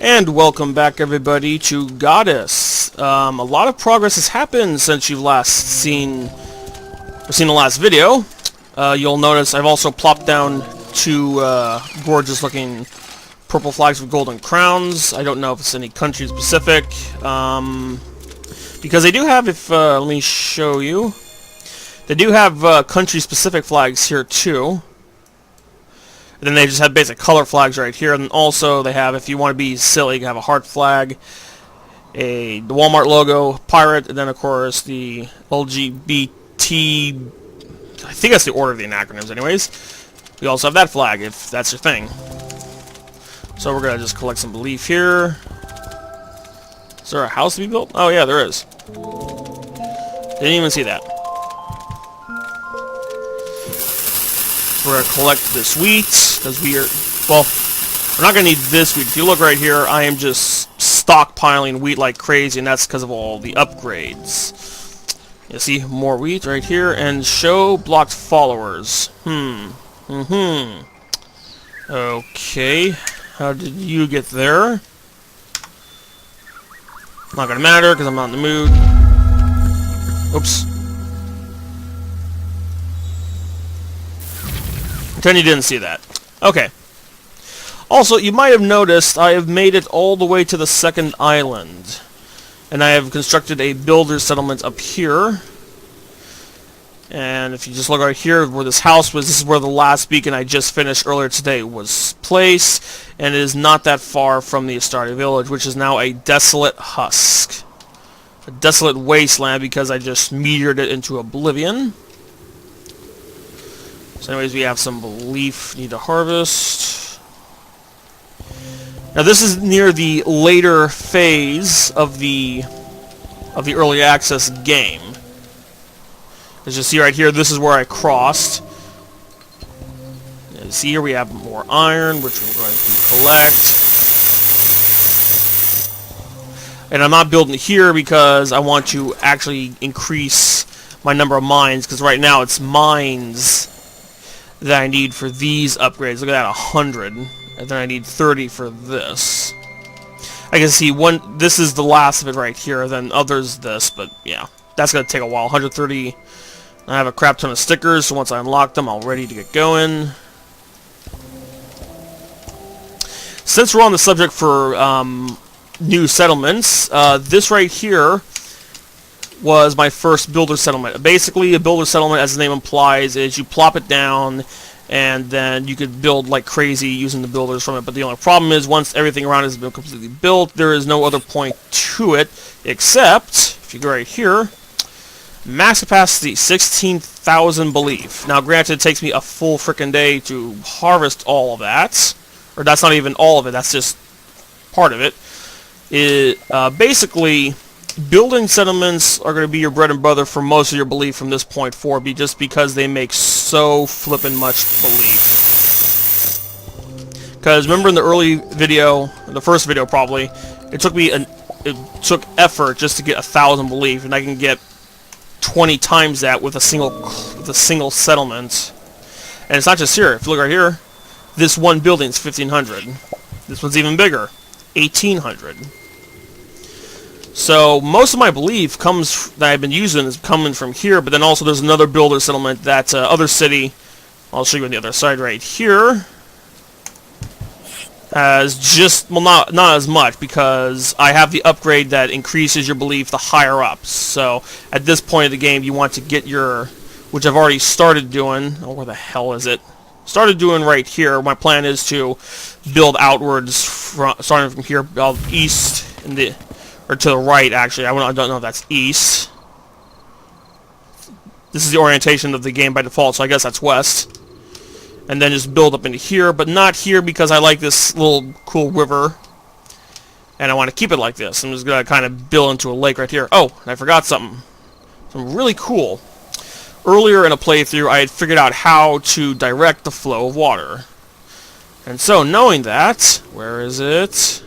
And welcome back, everybody, to Godus. A lot of progress has happened since you've seen the last video. You'll notice I've also plopped down two gorgeous-looking purple flags with golden crowns. I don't know if it's any country specific, because they do have. Let me show you. They do have country-specific flags here too. And then they just have basic color flags right here, and also they have, if you want to be silly, you can have a heart flag, the Walmart logo, pirate, and then of course the LGBT. I think that's the order of the acronyms, anyways. We also have that flag, if that's your thing. So we're gonna just collect some belief here. Is there a house to be built? Oh yeah, there is. Didn't even see that. We're going to collect this wheat, because we're not going to need this wheat. If you look right here, I am just stockpiling wheat like crazy, and that's because of all the upgrades. You see, more wheat right here, and show blocked followers. Okay, how did you get there? Not going to matter, because I'm not in the mood. Oops. Pretend you didn't see that. Okay. Also, you might have noticed I have made it all the way to the second island. And I have constructed a builder settlement up here. And if you just look right here where this house was, this is where the last beacon I just finished earlier today was placed. And it is not that far from the Astartes village, which is now a desolate husk. A desolate wasteland because I just meteored it into oblivion. So anyways, we have some belief need to harvest. Now this is near the later phase of the early access game. As you see right here, this is where I crossed. And see here we have more iron, which we're going to collect. And I'm not building here because I want to actually increase my number of mines, because right now it's mines that I need for these upgrades. Look at that, 100. And then I need 30 for this. I can see this is the last of it right here, then others this, but yeah. That's going to take a while. 130. I have a crap ton of stickers, so once I unlock them, I'm ready to get going. Since we're on the subject for new settlements, this right here was my first builder settlement. Basically, a builder settlement, as the name implies, is you plop it down, and then you could build like crazy using the builders from it. But the only problem is, once everything around it has been completely built, there is no other point to it, except, if you go right here, max capacity, 16,000 belief. Now, granted, it takes me a full frickin' day to harvest all of that. Or that's not even all of it, that's just part of it. Basically, building settlements are going to be your bread and butter for most of your belief from this point forward, just because they make so flippin' much belief. Because remember in the early video, the first video probably, it took effort just to get 1,000 belief, and I can get 20 times that with a single settlement. And it's not just here. If you look right here, this one building is 1,500. This one's even bigger, 1,800. So most of my belief that I've been using is coming from here, but then also there's another builder settlement, that other city, I'll show you on the other side right here, as just, well, not as much, because I have the upgrade that increases your belief the higher up. So at this point of the game, you want to get your, which I've already started doing, oh, where the hell is it? Started doing right here. My plan is to build outwards, starting from here, east, or to the right, actually. I don't know if that's east. This is the orientation of the game by default, so I guess that's west. And then just build up into here, but not here because I like this little cool river. And I want to keep it like this. I'm just going to kind of build into a lake right here. Oh, and I forgot something. Something really cool. Earlier in a playthrough, I had figured out how to direct the flow of water. And so, knowing that, where is it?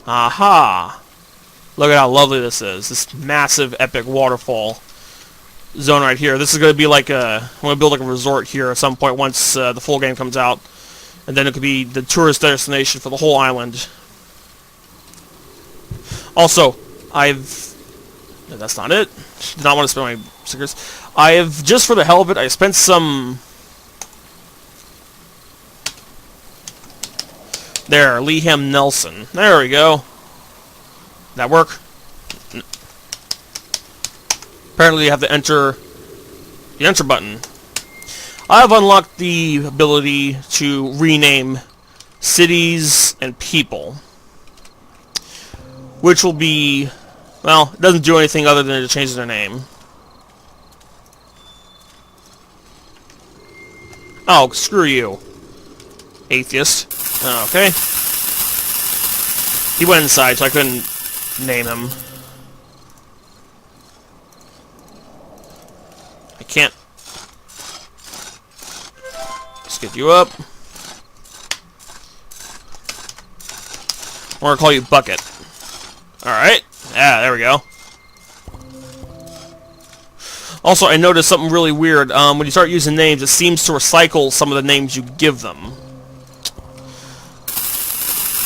Aha! Look at how lovely this is. This massive, epic waterfall zone right here. This is going to be like I'm going to build like a resort here at some point once the full game comes out. And then it could be the tourist destination for the whole island. Also, no, that's not it. Did not want to spend my stickers. I have, just for the hell of it, I spent some... There, Leham Nelson. There we go. That work? Apparently you have to enter the enter button. I have unlocked the ability to rename cities and people, which will be, well, it doesn't do anything other than to change their name. Oh, screw you, atheist. Okay. He went inside, so I couldn't name him. I can't. Let's get you up. I'm gonna call you Bucket. Alright. Yeah, there we go. Also, I noticed something really weird. When you start using names, it seems to recycle some of the names you give them.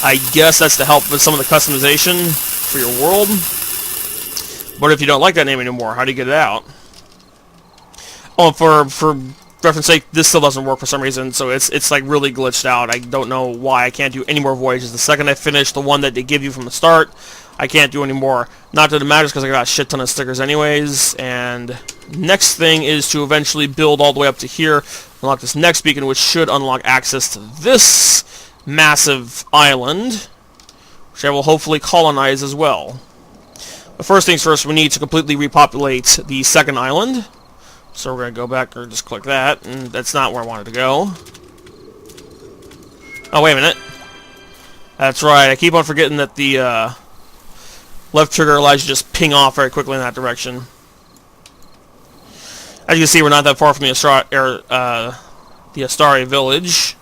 I guess that's to help with some of the customization for your world. But if you don't like that name anymore, how do you get it out? Oh, for reference sake, this still doesn't work for some reason, so it's like really glitched out. I don't know why I can't do any more voyages. The second I finish the one that they give you from the start, I can't do any more. Not that it matters because I got a shit ton of stickers anyways. And next thing is to eventually build all the way up to here, unlock this next beacon, which should unlock access to this massive island, which I will hopefully colonize as well. But first things first, we need to completely repopulate the second island. So we're going to go back, or just click that, and that's not where I wanted to go. Oh, wait a minute. That's right, I keep on forgetting that the left trigger allows you to just ping off very quickly in that direction. As you can see, we're not that far from the Astari village.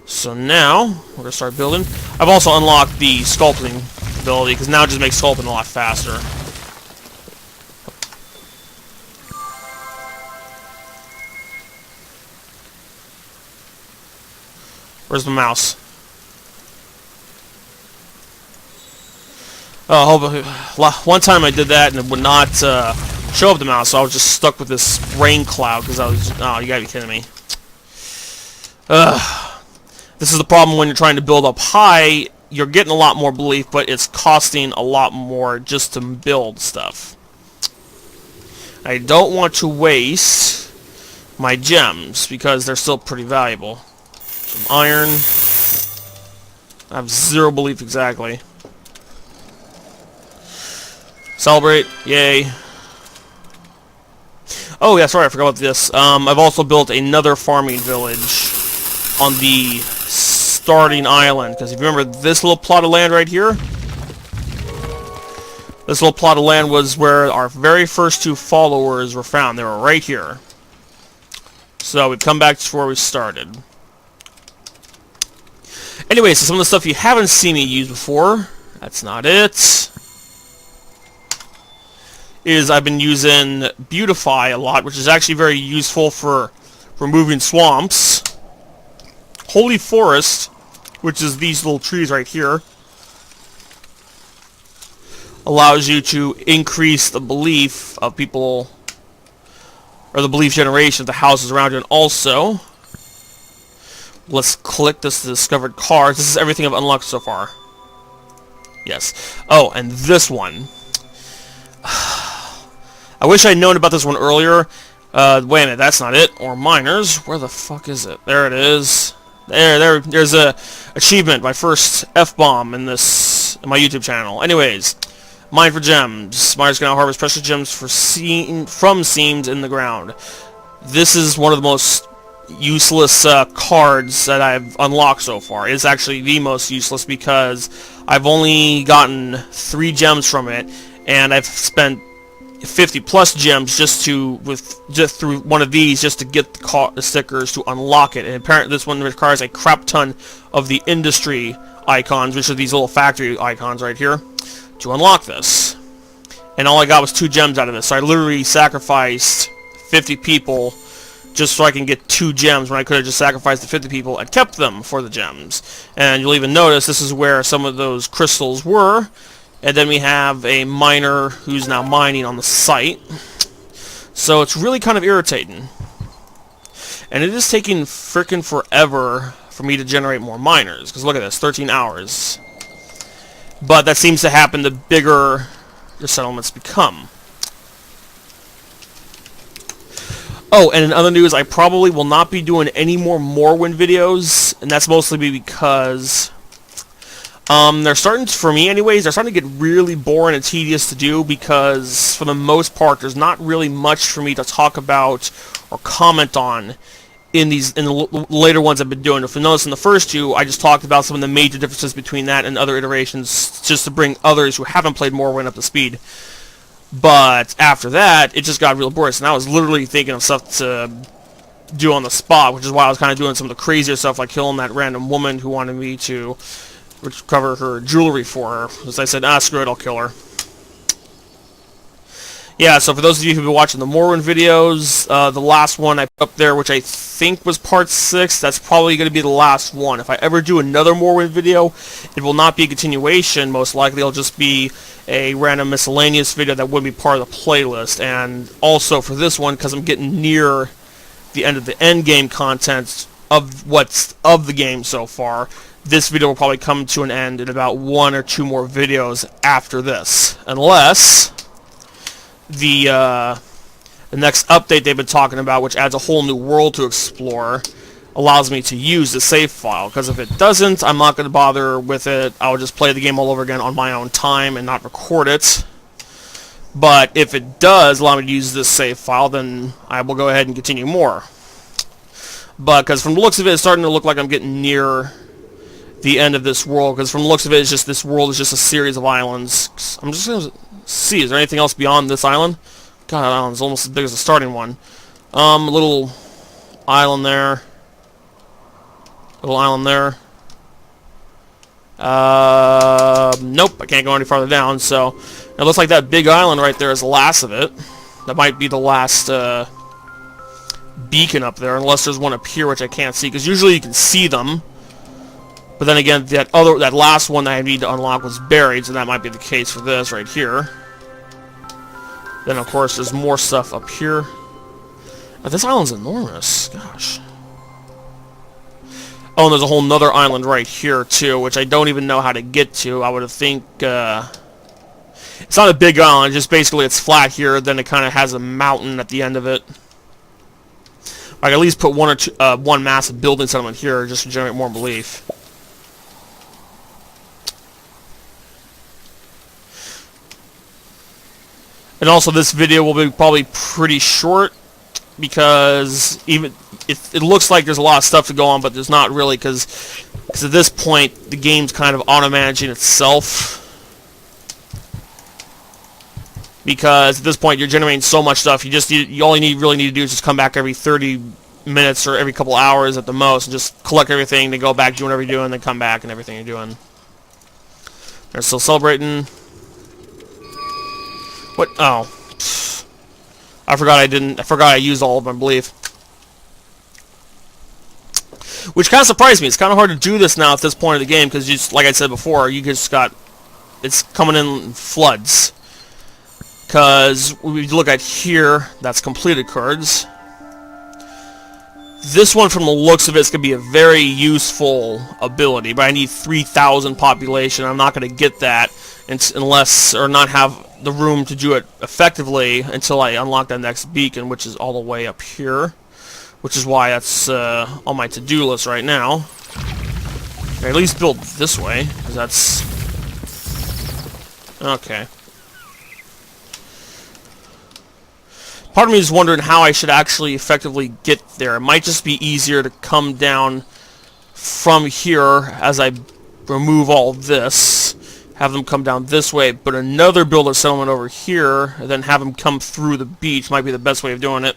So now, we're going to start building. I've also unlocked the sculpting ability, because now it just makes sculpting a lot faster. Where's the mouse? Oh, one time I did that and it would not show up the mouse, so I was just stuck with this rain cloud because I was... Oh, you gotta be kidding me. This is the problem when you're trying to build up high. You're getting a lot more belief, but it's costing a lot more just to build stuff. I don't want to waste my gems because they're still pretty valuable. Some iron. I have 0 belief exactly. Celebrate. Yay. Oh, yeah, sorry, I forgot about this. I've also built another farming village on the starting island. Because if you remember this little plot of land right here, this little plot of land was where our very first 2 followers were found. They were right here. So we've come back to where we started. Anyway, so some of the stuff you haven't seen me use before, that's not it, is I've been using Beautify a lot, which is actually very useful for removing swamps. Holy Forest, which is these little trees right here, allows you to increase the belief of people, or the belief generation of the houses around you, and also... Let's click this discovered cars. This is everything I've unlocked so far. Yes. Oh, and this one. I wish I'd known about this one earlier. Wait a minute, that's not it. Or miners. Where the fuck is it? There it is. There's a achievement. My first F-bomb in my YouTube channel. Anyways, mine for gems. Miners can now harvest precious gems from seams in the ground. This is one of the most useless cards that I've unlocked so far. It's actually the most useless because I've only gotten 3 gems from it, and I've spent 50 plus gems just through one of these just to get the stickers to unlock it. And apparently this one requires a crap ton of the industry icons, which are these little factory icons right here, to unlock this. And all I got was 2 gems out of this, so I literally sacrificed 50 people just so I can get 2 gems when I could have just sacrificed the 50 people and kept them for the gems. And you'll even notice this is where some of those crystals were. And then we have a miner who's now mining on the site. So it's really kind of irritating. And it is taking frickin' forever for me to generate more miners. Because look at this, 13 hours. But that seems to happen the bigger the settlements become. Oh, and in other news, I probably will not be doing any more Morrowind videos, and that's mostly because they're starting to, for me anyways, they're starting to get really boring and tedious to do because, for the most part, there's not really much for me to talk about or comment on in the later ones I've been doing. If you notice in the first 2, I just talked about some of the major differences between that and other iterations, just to bring others who haven't played Morrowind up to speed. But after that, it just got real boring, and I was literally thinking of stuff to do on the spot, which is why I was kind of doing some of the crazier stuff, like killing that random woman who wanted me to recover her jewelry for her. As I said, screw it, I'll kill her. Yeah, so for those of you who've been watching the Morrowind videos, the last one I put up there, which I think was part 6, that's probably going to be the last one. If I ever do another Morrowind video, it will not be a continuation, most likely. It'll just be a random miscellaneous video that would be part of the playlist. And also for this one, because I'm getting near the end of the end game content of what's of the game so far, this video will probably come to an end in about 1 or 2 more videos after this, unless the next update they've been talking about, which adds a whole new world to explore, allows me to use the save file. Because if it doesn't, I'm not going to bother with it. I'll just play the game all over again on my own time and not record it. But if it does allow me to use this save file, then I will go ahead and continue more. But because from the looks of it, it's starting to look like I'm getting near the end of this world. Because from the looks of it, it's just this world is just a series of islands. I'm just going to see, is there anything else beyond this island? God, that island's almost as big as the starting one. A little island there. Little island there. Nope, I can't go any farther down, so it looks like that big island right there is the last of it. That might be the last beacon up there, unless there's one up here which I can't see, because usually you can see them. But then again, that last one that I need to unlock was buried, so that might be the case for this right here. Then of course there's more stuff up here. This island's enormous, gosh. Oh, and there's a whole nother island right here too, which I don't even know how to get to. I would think it's not a big island, just basically it's flat here, then it kind of has a mountain at the end of it. I can at least put one massive building settlement here just to generate more belief. And also this video will be probably pretty short, because even it looks like there's a lot of stuff to go on, but there's not really, because at this point the game's kind of auto-managing itself. Because at this point you're generating so much stuff, you all you really need to do is just come back every 30 minutes or every couple hours at the most, and just collect everything, then go back, do whatever you're doing, then come back and everything you're doing. They're still celebrating. What? Oh. I forgot I used all of my belief. Which kind of surprised me. It's kind of hard to do this now at this point of the game, because just like I said before, it's coming in floods. Because we look at here, that's completed cards. This one, from the looks of it, is going to be a very useful ability, but I need 3,000 population. I'm not going to get that unless, or not have the room to do it effectively until I unlock that next beacon, which is all the way up here, which is why that's on my to-do list right now. Or at least build this way, because that's okay. Part of me is wondering how I should actually effectively get there. It might just be easier to come down from here as I remove all this. Have them come down this way, but another builder settlement over here, and then have them come through the beach might be the best way of doing it.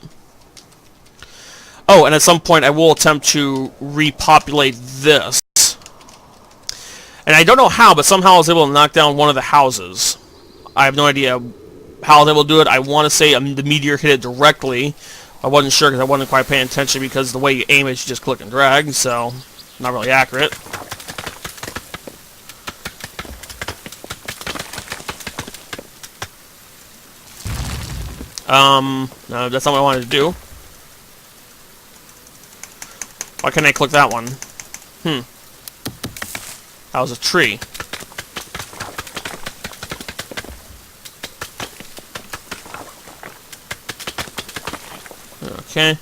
Oh, and at some point I will attempt to repopulate this. And I don't know how, but somehow I was able to knock down one of the houses. I have no idea how I was able to do it. I want to say the meteor hit it directly, I wasn't sure because I wasn't quite paying attention because the way you aim it, you just click and drag, so not really accurate. No, that's not what I wanted to do. Why can't I click that one? That was a tree. Okay.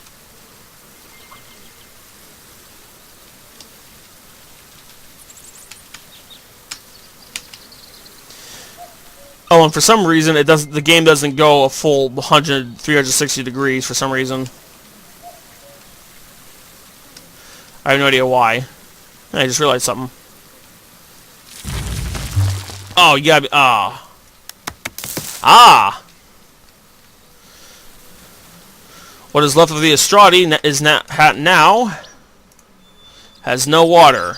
Oh, and for some reason the game doesn't go a full 360 degrees for some reason. I have no idea why. I just realized something. Oh, you gotta be... What is left of the Estradi is now has no water.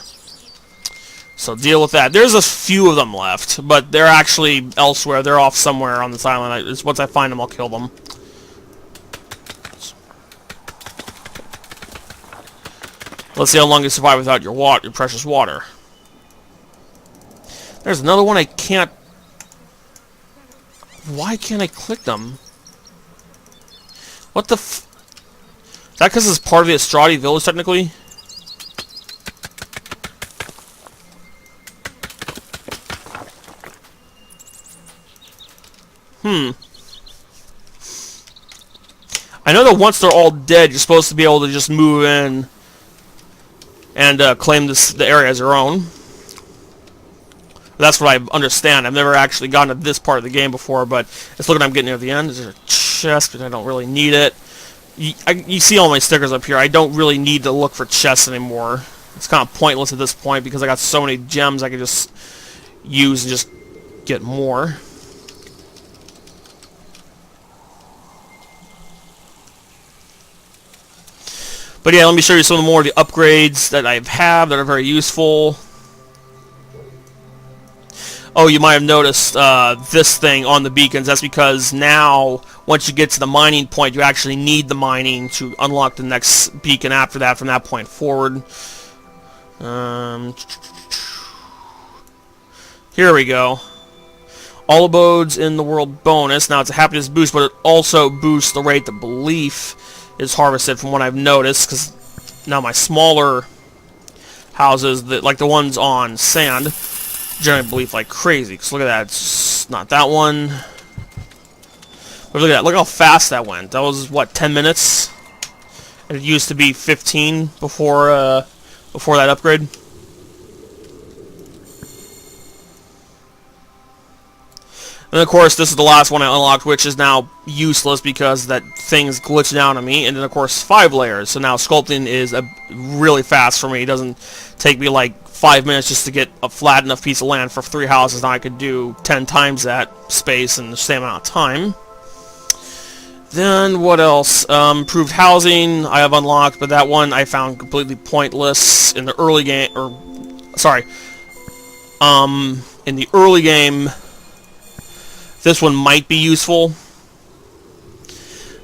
So deal with that. There's a few of them left, but they're actually elsewhere. They're off somewhere on this island. Once I find them, I'll kill them. Let's see how long you survive without your precious water. There's another one I can't... Why can't I click them? What the f... Is that because it's part of the Estradi village, technically? I know that once they're all dead, you're supposed to be able to just move in and claim the area as your own. That's what I understand. I've never actually gotten to this part of the game before, but it's looking like I'm getting near the end. There's a chest, but I don't really need it. You see all my stickers up here. I don't really need to look for chests anymore. It's kind of pointless at this point because I got so many gems I can just use and just get more. But yeah, let me show you some more of the upgrades that I have that are very useful. Oh, you might have noticed this thing on the beacons. That's because now, once you get to the mining point, you actually need the mining to unlock the next beacon after that, from that point forward. Here we go. All abodes in the world bonus. Now, it's a happiness boost, but it also boosts the rate that belief is harvested, from what I've noticed, because now my smaller houses, like the ones on sand, generate belief like crazy. Because look at that, it's not that one. But look at that, look how fast that went. That was, what, 10 minutes? And it used to be 15 before that upgrade. And of course, this is the last one I unlocked, which is now useless because that thing's glitched down on me. And then of course, 5 layers. So now sculpting is really fast for me. It doesn't take me like 5 minutes just to get a flat enough piece of land for 3 houses. Now I could do 10 times that space in the same amount of time. Then what else? Improved housing I have unlocked, but that one I found completely pointless in the early game. In the early game. This one might be useful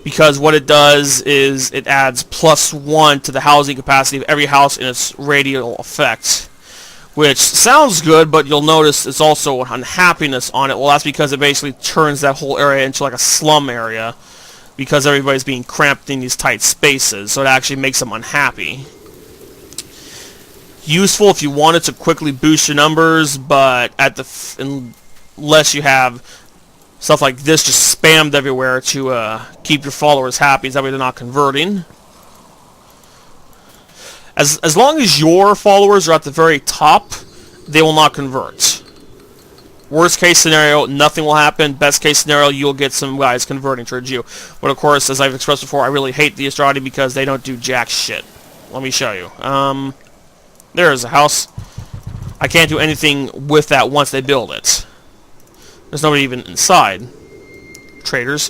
because what it does is it adds +1 to the housing capacity of every house in its radial effect, which sounds good, but you'll notice it's also unhappiness on it. Well, that's because it basically turns that whole area into like a slum area because everybody's being cramped in these tight spaces, so it actually makes them unhappy. Useful if you wanted to quickly boost your numbers, but unless you have stuff like this just spammed everywhere to keep your followers happy, that way they're not converting. As long as your followers are at the very top, they will not convert. Worst case scenario, nothing will happen. Best case scenario, you'll get some guys converting towards you. But of course, as I've expressed before, I really hate the Estradi because they don't do jack shit. Let me show you. There's a house. I can't do anything with that once they build it. There's nobody even inside. Traders.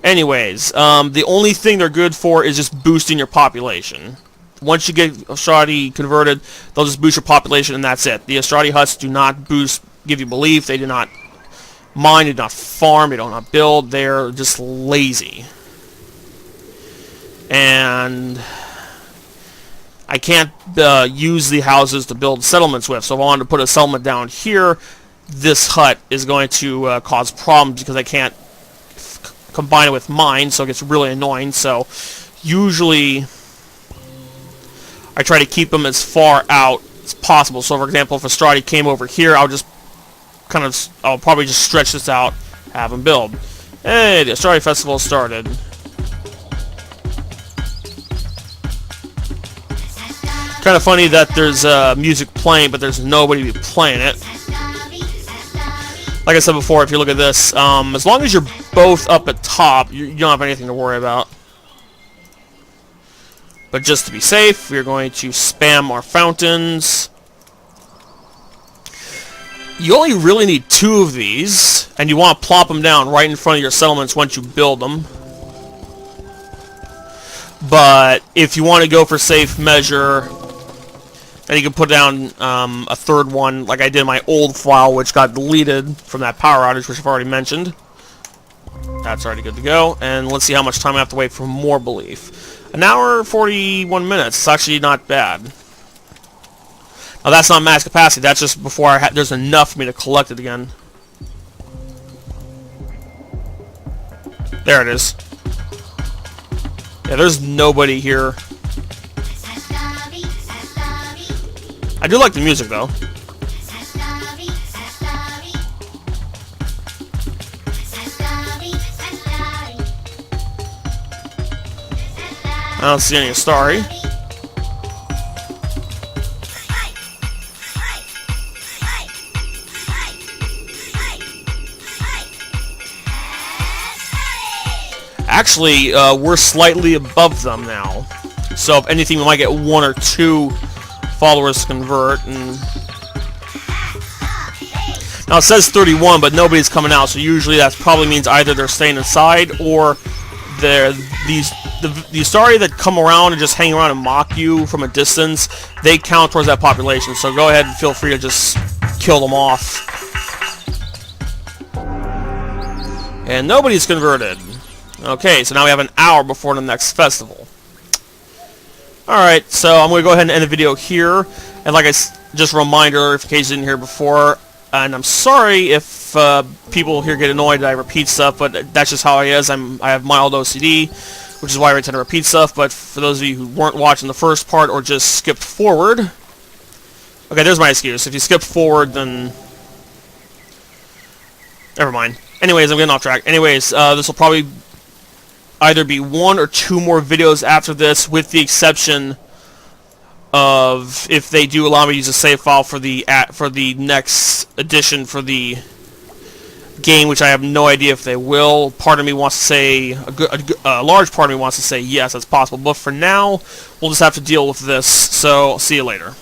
Anyways, the only thing they're good for is just boosting your population. Once you get Estradi converted, they'll just boost your population and that's it. The Estradi huts do not give you belief. They do not mine, they do not farm, they do not build. They're just lazy. and I can't use the houses to build settlements with. So if I wanted to put a settlement down here, this hut is going to cause problems because I can't combine it with mine, so it gets really annoying. So usually I try to keep them as far out as possible. So for example, if Astrati came over here, I'll probably just stretch this out, have them build. Hey, the Astrati Festival started. Kind of funny that there's music playing, but there's nobody playing it. Like I said before, if you look at this, as long as you're both up at top, you don't have anything to worry about. But just to be safe, we're going to spam our fountains. You only really need 2 of these, and you want to plop them down right in front of your settlements once you build them. But if you want to go for safe measure, and you can put down a 3rd one, like I did in my old file, which got deleted from that power outage, which I've already mentioned. That's already good to go. And let's see how much time I have to wait for more belief. 1 hour, 41 minutes. It's actually not bad. Now that's not max capacity. That's just before there's enough for me to collect it again. There it is. Yeah, there's nobody here. I do like the music, though. I don't see any Astari. Actually, we're slightly above them now. So if anything, we might get 1 or 2 followers to convert. And now it says 31, but nobody's coming out. So usually that probably means either they're staying inside or they're the Astari that come around and just hang around and mock you from a distance. They count towards that population. So go ahead and feel free to just kill them off. And nobody's converted. Okay, so now we have 1 hour before the next festival. Alright, so I'm going to go ahead and end the video here. And like just a reminder, if in case you didn't hear before, and I'm sorry if people here get annoyed that I repeat stuff, but that's just how I is. I have mild OCD, which is why I tend to repeat stuff. But for those of you who weren't watching the first part or just skipped forward... Okay, there's my excuse. If you skip forward, then... Never mind. Anyways, I'm getting off track. Anyways, this will probably either be 1 or 2 more videos after this, with the exception of if they do allow me to use a save file for the next edition for the game, which I have no idea if they will. Part of me wants to say a large part of me wants to say yes, that's possible. But for now, we'll just have to deal with this. So, see you later.